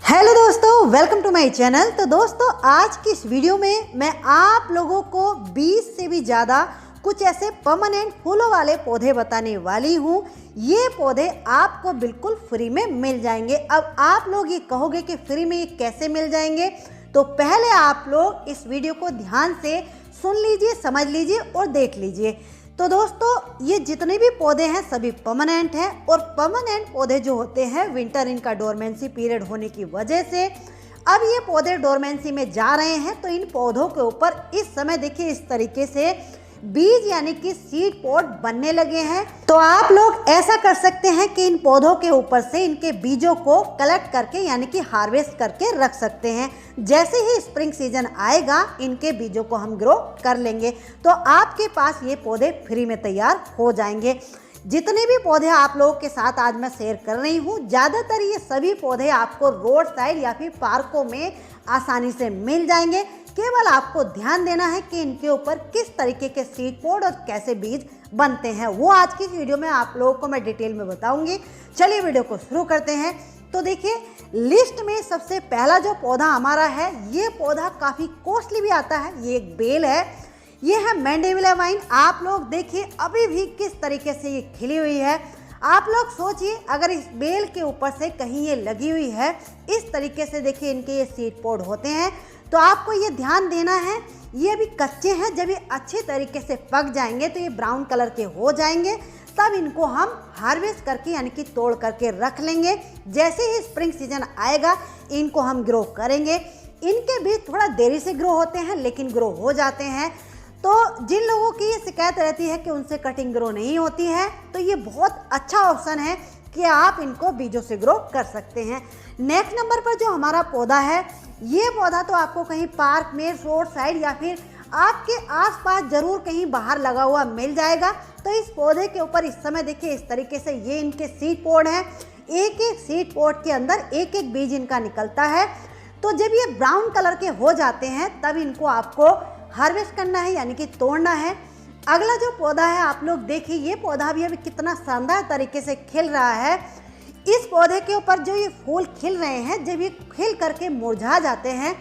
Hello दोस्तों, welcome to my channel. तो दोस्तों, आज की इस वीडियो में मैं आप लोगों को 20 से भी ज़्यादा कुछ ऐसे परमानेंट फूलों वाले पौधे बताने वाली हूँ। ये पौधे आपको बिल्कुल फ्री में मिल जाएंगे। अब आप लोग ये कहोगे कि फ्री में ये कैसे मिल जाएंगे, तो पहले आप लोग इस वीडियो को ध्यान से सुन लीजिए, समझ लीजिए और देख लीजिए। तो दोस्तों, ये जितने भी पौधे हैं सभी परमानेंट हैं, और परमानेंट पौधे जो होते हैं विंटर इनका डोरमेंसी पीरियड होने की वजह से अब ये पौधे डोरमेंसी में जा रहे हैं। तो इन पौधों के ऊपर इस समय देखिए इस तरीके से बीज यानी कि सीड पॉट बनने लगे हैं। तो आप लोग ऐसा कर सकते हैं कि इन पौधों के ऊपर से इनके बीजों को कलेक्ट करके यानी कि हार्वेस्ट करके रख सकते हैं। जैसे ही स्प्रिंग सीजन आएगा इनके बीजों को हम ग्रो कर लेंगे, तो आपके पास ये पौधे फ्री में तैयार हो जाएंगे। जितने भी पौधे आप लोगों के साथ आज मैं शेयर कर रही हूँ, ज़्यादातर ये सभी पौधे आपको रोड साइड या फिर पार्कों में आसानी से मिल जाएंगे। केवल आपको ध्यान देना है कि इनके ऊपर किस तरीके के सीड पॉट और कैसे बीज बनते हैं, वो आज की वीडियो में आप लोगों को मैं डिटेल में बताऊंगी। चलिए वीडियो को शुरू करते हैं। तो देखिए, लिस्ट में सबसे पहला जो पौधा हमारा है, ये पौधा काफ़ी कॉस्टली भी आता है। ये एक बेल है, ये है मैंडेविला वाइन। आप लोग देखिए अभी भी किस तरीके से ये खिली हुई है। आप लोग सोचिए, अगर इस बेल के ऊपर से कहीं ये लगी हुई है, इस तरीके से देखिए इनके ये सीड पॉट होते हैं। तो आपको ये ध्यान देना है, ये अभी कच्चे हैं। जब ये अच्छे तरीके से पक जाएंगे तो ये ब्राउन कलर के हो जाएंगे, तब इनको हम हार्वेस्ट करके यानी कि तोड़ करके रख लेंगे। जैसे ही स्प्रिंग सीजन आएगा इनको हम ग्रो करेंगे। इनके भी थोड़ा देरी से ग्रो होते हैं, लेकिन ग्रो हो जाते हैं। तो जिन लोगों की ये शिकायत रहती है कि उनसे कटिंग ग्रो नहीं होती है, तो ये बहुत अच्छा ऑप्शन है कि आप इनको बीजों से ग्रो कर सकते हैं। नेक्स्ट नंबर पर जो हमारा पौधा है, ये पौधा तो आपको कहीं पार्क में, रोड साइड या फिर आपके आसपास जरूर कहीं बाहर लगा हुआ मिल जाएगा। तो इस पौधे के ऊपर इस समय देखिए इस तरीके से ये इनके सीड पॉट हैं। एक एक सीड पॉट के अंदर एक एक बीज इनका निकलता है। तो जब ये ब्राउन कलर के हो जाते हैं तब इनको आपको हार्वेस्ट करना है यानी कि तोड़ना है। अगला जो पौधा है, आप लोग देखिए, ये पौधा भी अभी कितना शानदार तरीके से खिल रहा है। इस पौधे के ऊपर जो ये फूल खिल रहे हैं, जब ये खिल करके मुरझा जाते हैं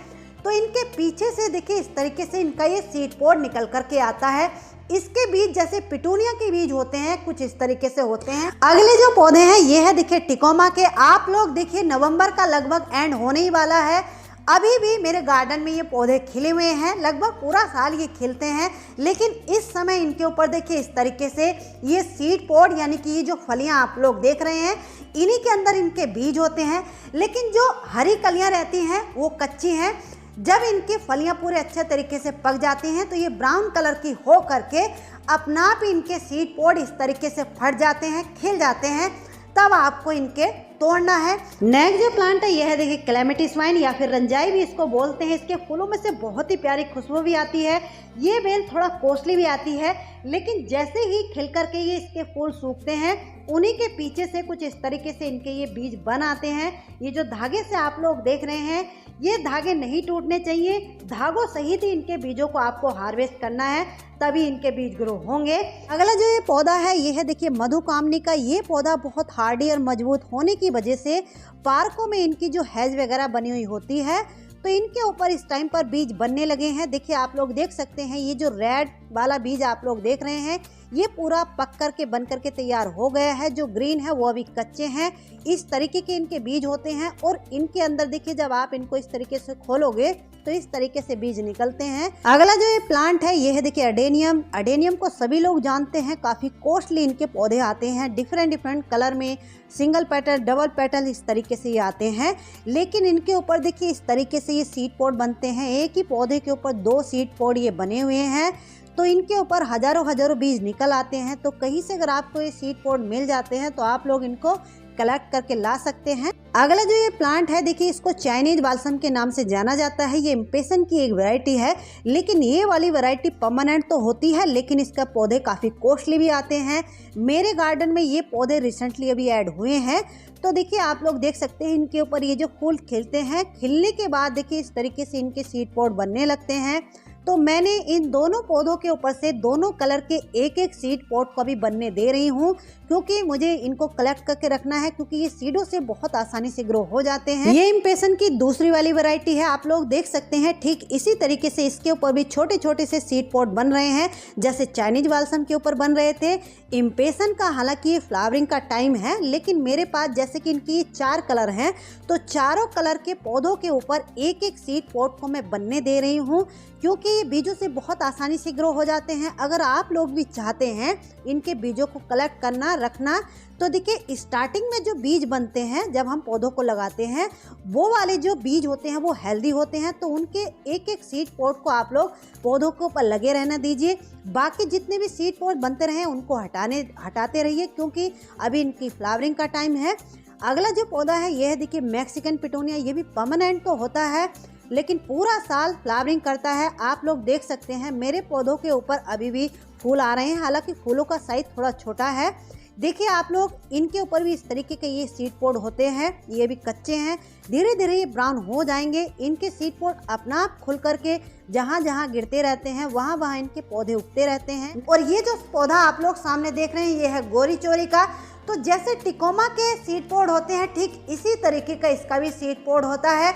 तो इनके पीछे से देखिए इस तरीके से इनका ये सीड पॉट निकल करके आता है। इसके बीज जैसे पिटूनिया के बीज होते हैं, कुछ इस तरीके से होते हैं। अगले जो पौधे हैं ये है देखिए टिकोमा के। आप लोग देखिए नवंबर का लगभग एंड होने ही वाला है, अभी भी मेरे गार्डन में ये पौधे खिले हुए हैं। लगभग पूरा साल ये खिलते हैं, लेकिन इस समय इनके ऊपर देखिए इस तरीके से ये सीड पॉट यानी कि ये जो फलियां आप लोग देख रहे हैं, इन्हीं के अंदर इनके बीज होते हैं। लेकिन जो हरी कलियां रहती हैं वो कच्ची हैं। जब इनकी फलियां पूरे अच्छे तरीके से पक जाती हैं तो ये ब्राउन कलर की हो करके अपना आप इनके सीड पॉट इस तरीके से फट जाते हैं, खिल जाते हैं। तब आपको इनके तोड़ना है। नेक्स्ट जो प्लांट है यह है देखिए क्लेमेटिस वाइन या फिर रंजाई भी इसको बोलते हैं। इसके फूलों में से बहुत ही प्यारी खुशबू भी आती है। ये बेल थोड़ा कॉस्टली भी आती है, लेकिन जैसे ही खिल करके ये इसके फूल सूखते हैं, उन्हीं के पीछे से कुछ इस तरीके से इनके ये बीज बन आते हैं। ये जो धागे से आप लोग देख रहे हैं, ये धागे नहीं टूटने चाहिए। धागों सहित ही इनके बीजों को आपको हार्वेस्ट करना है, तभी इनके बीज ग्रो होंगे। अगला जो ये पौधा है ये है देखिए मधुकामनी का। ये पौधा बहुत हार्डी और मजबूत होने की वजह से पार्कों में इनकी जो हैज वगैरह बनी हुई होती है, तो इनके ऊपर इस टाइम पर बीज बनने लगे हैं। देखिए आप लोग देख सकते हैं, ये जो रेड वाला बीज आप लोग देख रहे हैं, ये पूरा पक करके बन करके तैयार हो गया है। जो ग्रीन है वो अभी कच्चे हैं। इस तरीके के इनके बीज होते हैं, और इनके अंदर देखिए जब आप इनको इस तरीके से खोलोगे तो इस तरीके से बीज निकलते हैं। अगला जो ये प्लांट है ये है देखिए अडेनियम। अडेनियम को सभी लोग जानते हैं, काफ़ी कॉस्टली इनके पौधे आते हैं। डिफरेंट डिफरेंट कलर में, सिंगल पेटल, डबल पेटल, इस तरीके से ये आते हैं। लेकिन इनके ऊपर देखिए इस तरीके से ये सीड पॉट बनते हैं। एक ही पौधे के ऊपर 2 सीड पॉट ये बने हुए हैं। तो इनके ऊपर हजारों हजारों बीज निकल आते हैं। तो कहीं से अगर आपको ये सीड पॉट मिल जाते हैं तो आप लोग इनको कलेक्ट करके ला सकते हैं। अगला जो ये प्लांट है देखिए, इसको चाइनीज बाल्सम के नाम से जाना जाता है। ये इम्पेशन की एक वैरायटी है, लेकिन ये वाली वैरायटी परमानेंट तो होती है, लेकिन इसका पौधे काफ़ी कॉस्टली भी आते हैं। मेरे गार्डन में ये पौधे रिसेंटली अभी ऐड हुए हैं। तो देखिए आप लोग देख सकते हैं, इनके ऊपर ये जो फूल खिलते हैं, खिलने के बाद देखिए इस तरीके से इनके सीड पॉट बनने लगते हैं। तो मैंने इन दोनों पौधों के ऊपर से दोनों कलर के एक एक सीड पॉट को भी बनने दे रही हूँ, क्योंकि मुझे इनको कलेक्ट करके रखना है, क्योंकि ये सीडों से बहुत आसानी से ग्रो हो जाते हैं। ये इम्पेशन की दूसरी वाली वैरायटी है, आप लोग देख सकते हैं। ठीक इसी तरीके से इसके ऊपर भी छोटे छोटे से सीड पॉट बन रहे हैं, जैसे चाइनीज बाल्सम के ऊपर बन रहे थे। इम्पेशन का हालांकि ये फ्लावरिंग का टाइम है, लेकिन मेरे पास जैसे कि इनकी 4 कलर हैं, तो चारों कलर के पौधों के ऊपर एक एक सीड पॉट को मैं बनने दे रही हूँ, क्योंकि ये बीजों से बहुत आसानी से ग्रो हो जाते हैं। अगर आप लोग भी चाहते हैं इनके बीजों को कलेक्ट करना, रखना, तो देखिए स्टार्टिंग में जो बीज बनते हैं जब हम पौधों को लगाते हैं, वो वाले जो बीज होते हैं वो हेल्दी होते हैं, तो उनके एक एक सीड पॉट को आप लोग पौधों के ऊपर लगे रहने दीजिए। बाकी जितने भी सीड पॉट बनते रहे उनको हटाते रहिए, क्योंकि अभी इनकी फ्लावरिंग का टाइम है। अगला जो पौधा है यह है, देखिए मैक्सिकन पिटोनिया। ये भी परमानेंट तो होता है, लेकिन पूरा साल फ्लावरिंग करता है। आप लोग देख सकते हैं मेरे पौधों के ऊपर अभी भी फूल आ रहे हैं, हालांकि फूलों का साइज थोड़ा छोटा है। देखिए आप लोग, इनके ऊपर भी इस तरीके के ये सीड पॉट होते हैं, ये भी कच्चे हैं, धीरे धीरे ये ब्राउन हो जाएंगे। इनके सीड पॉट अपना आप खुल करके जहाँ जहाँ गिरते रहते हैं वहाँ वहाँ इनके पौधे उगते रहते हैं। और ये जो पौधा आप लोग सामने देख रहे हैं, ये है गोरी चोरी का। तो जैसे टिकोमा के सीड पॉट होते हैं, ठीक इसी तरीके का इसका भी सीड पॉट होता है,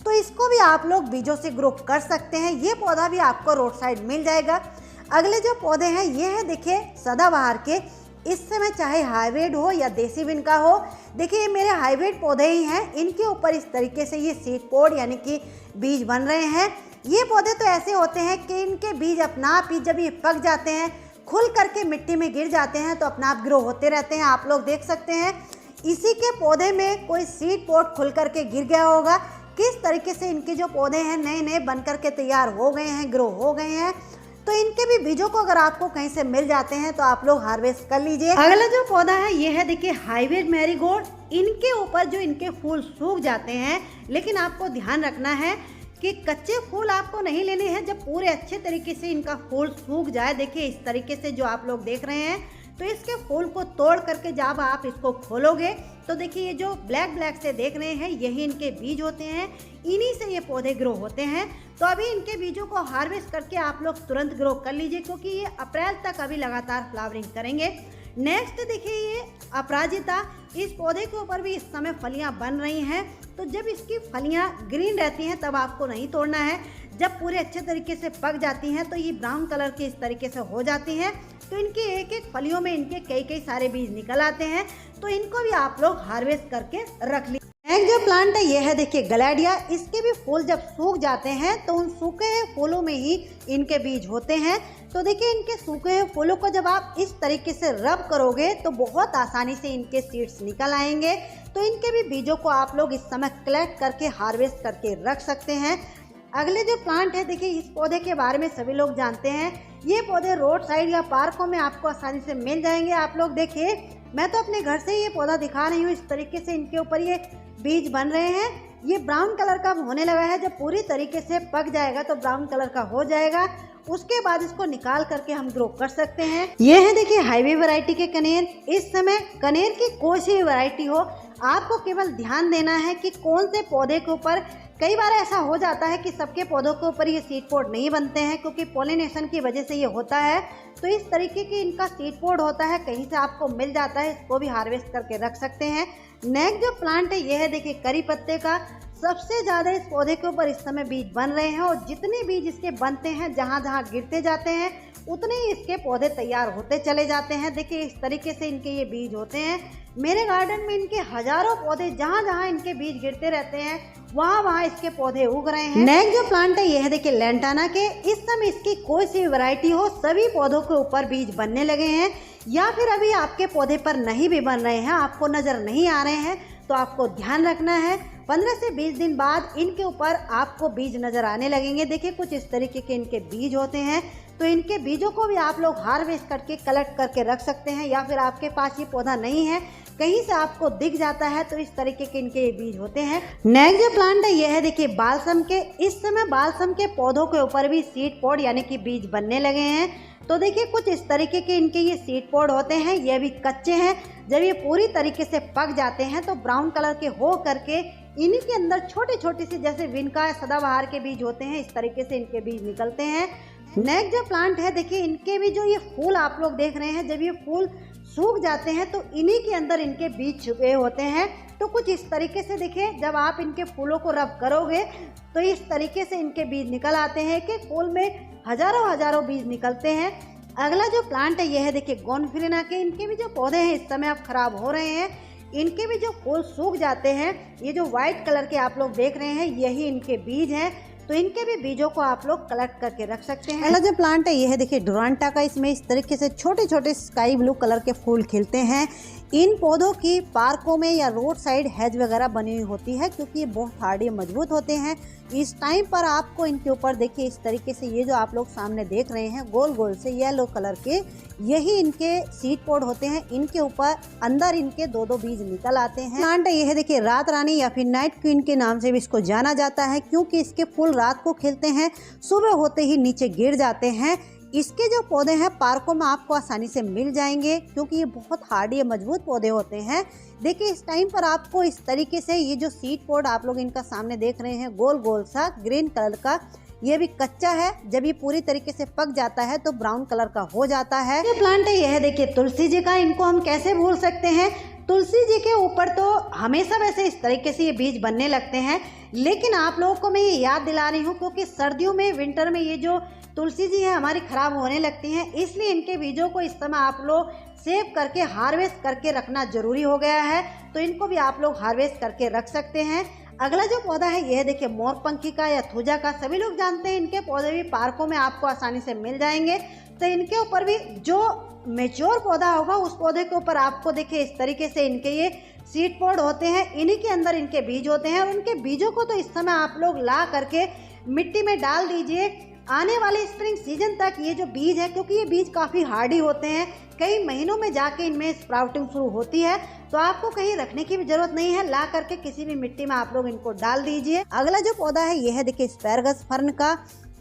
तो इसको भी आप लोग बीजों से ग्रो कर सकते हैं। ये पौधा भी आपको रोड साइड मिल जाएगा। अगले जो पौधे हैं ये है, देखिए सदाबहार के। इस समय चाहे हाइब्रिड हो या देसी विन का हो, देखिए ये मेरे हाइब्रिड पौधे ही हैं। इनके ऊपर इस तरीके से ये सीड पॉट यानी कि बीज बन रहे हैं। ये पौधे तो ऐसे होते हैं कि इनके बीज अपना आप ही जब ये पक जाते हैं, खुल करके मिट्टी में गिर जाते हैं, तो अपना आप ग्रो होते रहते हैं। आप लोग देख सकते हैं इसी के पौधे में कोई सीड पॉट खुल करके गिर गया होगा। किस तरीके से इनके जो पौधे हैं नए नए बन करके तैयार हो गए हैं, ग्रो हो गए हैं। तो इनके भी बीजों को अगर आपको कहीं से मिल जाते हैं तो आप लोग हार्वेस्ट कर लीजिए। अगला जो पौधा है ये है, देखिए हाइब्रिड मैरीगोल्ड। इनके ऊपर जो इनके फूल सूख जाते हैं, लेकिन आपको ध्यान रखना है कि कच्चे फूल आपको नहीं लेने हैं, जब पूरे अच्छे तरीके से इनका फूल सूख जाए। देखिए इस तरीके से जो आप लोग देख रहे हैं, तो इसके फूल को तोड़ करके जब आप इसको खोलोगे तो देखिए ये जो ब्लैक ब्लैक से देख रहे हैं, यही इनके बीज होते हैं। इन्हीं से ये पौधे ग्रो होते हैं। तो अभी इनके बीजों को हार्वेस्ट करके आप लोग तुरंत ग्रो कर लीजिए, क्योंकि ये अप्रैल तक अभी लगातार फ्लावरिंग करेंगे। नेक्स्ट देखिए ये अपराजिता। इस पौधे के ऊपर भी इस समय फलियां बन रही हैं। तो जब इसकी फलियां ग्रीन रहती हैं तब आपको नहीं तोड़ना है। जब पूरे अच्छे तरीके से पक जाती हैं तो ये ब्राउन कलर की इस तरीके से हो जाती हैं। तो इनकी एक एक फलियों में इनके कई कई सारे बीज निकल आते हैं, तो इनको भी आप लोग हार्वेस्ट करके रख लीजिए। एक जो प्लांट है ये है, देखिए ग्लैडिया। इसके भी फूल जब सूख जाते हैं तो उन सूखे हुए फूलों में ही इनके बीज होते हैं। तो देखिए इनके सूखे हुए फूलों को जब आप इस तरीके से रब करोगे तो बहुत आसानी से इनके सीड्स निकल आएंगे। तो इनके भी बीजों को आप लोग इस समय कलेक्ट करके हार्वेस्ट करके रख सकते हैं। अगले जो प्लांट है, देखिए इस पौधे के बारे में सभी लोग जानते हैं। ये पौधे रोड साइड या पार्कों में आपको आसानी से मिल जाएंगे। आप लोग देखिए, मैं तो अपने घर से ये पौधा दिखा रही हूँ। इस तरीके से इनके ऊपर ये बीज बन रहे हैं। ये ब्राउन कलर का होने लगा है, जब पूरी तरीके से पक जाएगा तो ब्राउन कलर का हो जाएगा। उसके बाद इसको निकाल करके हम ग्रो कर सकते हैं। ये है देखिए हाईवे वैरायटी के कनेर। इस समय कनेर की कोई सी वैरायटी हो, आपको केवल ध्यान देना है कि कौन से पौधे के ऊपर। कई बार ऐसा हो जाता है कि सबके पौधों के ऊपर ये सीड पॉड नहीं बनते हैं, क्योंकि पॉलिनेशन की वजह से ये होता है। तो इस तरीके की इनका सीड पॉड होता है, कहीं से आपको मिल जाता है, इसको भी हार्वेस्ट करके रख सकते हैं। नेक्स्ट जो प्लांट है ये है, देखिए करी पत्ते का। सबसे ज़्यादा इस पौधे के ऊपर इस समय बीज बन रहे हैं, और जितने बीज इसके बनते हैं, जहाँ जहाँ गिरते जाते हैं उतने ही इसके पौधे तैयार होते चले जाते हैं। देखिए इस तरीके से इनके ये बीज होते हैं। मेरे गार्डन में इनके हजारों पौधे, जहाँ जहाँ इनके बीज गिरते रहते हैं वहाँ वहाँ इसके पौधे उग रहे हैं। नेक्स्ट जो प्लांट है ये है, देखिए लैंटाना के। इस समय इसकी कोई सी वैरायटी हो, सभी पौधों के ऊपर बीज बनने लगे हैं, या फिर अभी आपके पौधे पर नहीं भी बन रहे हैं, आपको नज़र नहीं आ रहे हैं, तो आपको ध्यान रखना है 15 से 20 दिन बाद इनके ऊपर आपको बीज नज़र आने लगेंगे। देखिए कुछ इस तरीके के इनके बीज होते हैं। तो इनके बीजों को भी आप लोग हार्वेस्ट करके कलेक्ट करके रख सकते हैं, या फिर आपके पास ये पौधा नहीं है, कहीं से आपको दिख जाता है, तो इस तरीके के इनके ये बीज होते हैं। नेक्स्ट जो प्लांट है ये है, देखिए बालसम के। इस समय बालसम के पौधों के ऊपर भी सीड पॉड यानी कि बीज बनने लगे हैं। तो देखिए कुछ इस तरीके के इनके ये सीड पॉड होते हैं। ये भी कच्चे हैं। जब ये पूरी तरीके से पक जाते हैं तो ब्राउन कलर के हो करके इन्हीं के अंदर छोटे छोटे से जैसे विनका सदाबहार के बीज होते हैं, इस तरीके से इनके बीज निकलते हैं। नेक्स्ट जो प्लांट है देखिए, इनके भी जो ये फूल आप लोग देख रहे हैं, जब ये फूल सूख जाते हैं तो इन्हीं के अंदर इनके बीज छुपे होते हैं। तो कुछ इस तरीके से देखिए, जब आप इनके फूलों को रब करोगे तो इस तरीके से इनके बीज निकल आते हैं कि फूल में हजारों बीज निकलते हैं। अगला जो प्लांट है यह है देखिए गोनफिलिना के। इनके भी जो पौधे हैं इस समय अब खराब हो रहे हैं, इनके भी जो फूल सूख जाते हैं। ये जो व्हाइट कलर के आप लोग देख रहे हैं यही इनके बीज हैं, तो इनके भी बीजों को आप लोग कलेक्ट करके रख सकते हैं। अगला जो प्लांट है यह है देखिए डुरांटा का। इसमें इस तरीके से छोटे छोटे स्काई ब्लू कलर के फूल खिलते हैं। इन पौधों की पार्कों में या रोड साइड हेज वगैरह बनी हुई होती है, क्योंकि ये बहुत हार्ड या मजबूत होते हैं। इस टाइम पर आपको इनके ऊपर देखिए इस तरीके से ये जो आप लोग सामने देख रहे हैं गोल गोल से येलो कलर के, यही इनके सीड पॉड होते हैं। इनके ऊपर अंदर इनके दो बीज निकल आते हैं। प्लांट ये है देखिए रात रानी या फिर नाइट क्वीन के नाम से भी इसको जाना जाता है, क्योंकि इसके फूल रात को खिलते हैं, सुबह होते ही नीचे गिर जाते हैं। इसके जो पौधे हैं पार्कों में आपको आसानी से मिल जाएंगे, क्योंकि ये बहुत हार्ड या मजबूत पौधे होते हैं। देखिए इस टाइम पर आपको इस तरीके से ये जो सीड पॉड आप लोग इनका सामने देख रहे हैं गोल गोल सा ग्रीन कलर का, ये भी कच्चा है। जब ये पूरी तरीके से पक जाता है तो ब्राउन कलर का हो जाता है। ये प्लांट है यह देखिए तुलसी जी का। इनको हम कैसे भूल सकते हैं, तुलसी जी के ऊपर तो हमेशा वैसे इस तरीके से ये बीज बनने लगते हैं, लेकिन आप लोगों को मैं ये याद दिला रही हूँ क्योंकि सर्दियों में विंटर में ये जो तुलसी जी है हमारी खराब होने लगती हैं, इसलिए इनके बीजों को इस समय आप लोग सेव करके हार्वेस्ट करके रखना जरूरी हो गया है। तो इनको भी आप लोग हार्वेस्ट करके रख सकते हैं। अगला जो पौधा है यह देखिए मोरपंखी का या थूजा का। सभी लोग जानते हैं इनके पौधे भी पार्कों में आपको आसानी से मिल जाएंगे। तो इनके ऊपर भी जो मेच्योर पौधा होगा उस पौधे के ऊपर आपको देखिए इस तरीके से इनके ये सीड पॉड होते हैं, इन्हीं के अंदर इनके बीज होते हैं। और उनके बीजों को तो इस समय आप लोग ला करके मिट्टी में डाल दीजिए। आने वाले स्प्रिंग सीजन तक ये जो बीज है, क्योंकि ये बीज काफ़ी हार्डी होते हैं, कई महीनों में जाके इनमें स्प्राउटिंग शुरू होती है, तो आपको कहीं रखने की भी जरूरत नहीं है, ला करके किसी भी मिट्टी में आप लोग इनको डाल दीजिए। अगला जो पौधा है यह है देखिए एस्पैरगस फर्न का।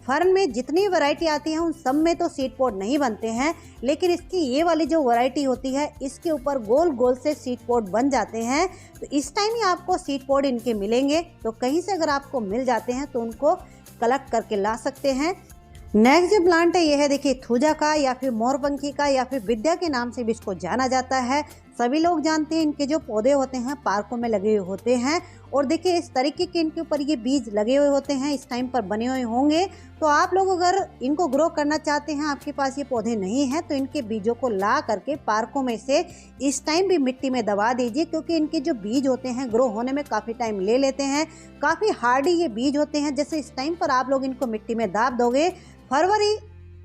फर्न में जितनी वैरायटी आती है उन सब में तो सीड पॉड नहीं बनते हैं, लेकिन इसकी ये वाली जो वैरायटी होती है इसके ऊपर गोल गोल से सीड पॉड बन जाते हैं। तो इस टाइम ही आपको सीड पॉड इनके मिलेंगे, तो कहीं से अगर आपको मिल जाते हैं तो उनको कलेक्ट करके ला सकते हैं। नेक्स्ट जो प्लांट है यह है देखिए थूजा का या फिर मोरपंखी का या फिर विद्या के नाम से भी इसको जाना जाता है। सभी लोग जानते हैं इनके जो पौधे होते हैं पार्कों में लगे हुए होते हैं, और देखिए इस तरीके के इनके ऊपर ये बीज लगे हुए होते हैं, इस टाइम पर बने हुए होंगे। तो आप लोग अगर इनको ग्रो करना चाहते हैं, आपके पास ये पौधे नहीं हैं, तो इनके बीजों को ला करके पार्कों में से इस टाइम भी मिट्टी में दबा दीजिए, क्योंकि इनके जो बीज होते हैं ग्रो होने में काफ़ी टाइम ले लेते हैं, काफ़ी हार्डी ये बीज होते हैं। जैसे इस टाइम पर आप लोग इनको मिट्टी में दाब दोगे, फरवरी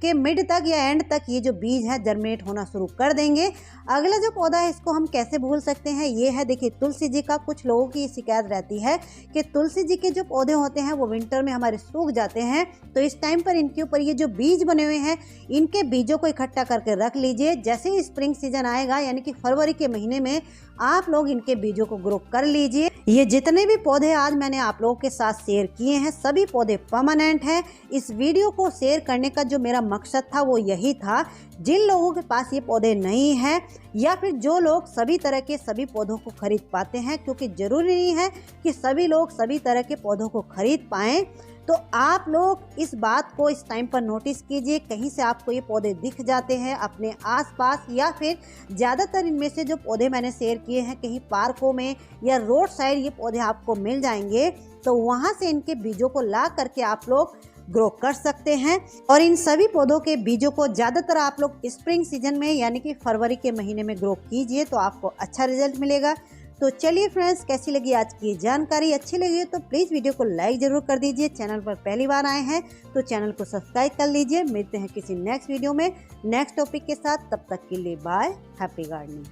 के मिड तक या एंड तक ये जो बीज है जर्मिनेट होना शुरू कर देंगे। अगला जो पौधा है इसको हम कैसे भूल सकते हैं, ये है देखिए तुलसी जी का। कुछ लोगों की शिकायत रहती है कि तुलसी जी के जो पौधे होते हैं वो विंटर में हमारे सूख जाते हैं, तो इस टाइम पर इनके ऊपर ये जो बीज बने हुए हैं इनके बीजों को इकट्ठा करके रख लीजिए। जैसे ही स्प्रिंग सीजन आएगा यानी कि फरवरी के महीने में आप लोग इनके बीजों को ग्रो कर लीजिए। ये जितने भी पौधे आज मैंने आप लोगों के साथ शेयर किए हैं सभी पौधे परमानेंट हैं। इस वीडियो को शेयर करने का जो मेरा मकसद था वो यही था, जिन लोगों के पास ये पौधे नहीं हैं या फिर जो लोग सभी तरह के सभी पौधों को खरीद पाते हैं, क्योंकि ज़रूरी नहीं है कि सभी लोग सभी तरह के पौधों को खरीद पाएँ, तो आप लोग इस बात को इस टाइम पर नोटिस कीजिए। कहीं से आपको ये पौधे दिख जाते हैं अपने आसपास, या फिर ज़्यादातर इनमें से जो पौधे मैंने शेयर किए हैं कहीं पार्कों में या रोड साइड ये पौधे आपको मिल जाएंगे, तो वहाँ से इनके बीजों को ला करके आप लोग ग्रो कर सकते हैं। और इन सभी पौधों के बीजों को ज़्यादातर आप लोग स्प्रिंग सीजन में यानी कि फरवरी के महीने में ग्रो कीजिए, तो आपको अच्छा रिजल्ट मिलेगा। तो चलिए फ्रेंड्स, कैसी लगी आज की ये जानकारी? अच्छी लगी तो प्लीज़ वीडियो को लाइक ज़रूर कर दीजिए। चैनल पर पहली बार आए हैं तो चैनल को सब्सक्राइब कर लीजिए। मिलते हैं किसी नेक्स्ट वीडियो में नेक्स्ट टॉपिक के साथ। तब तक के लिए बाय, हैप्पी गार्डनिंग।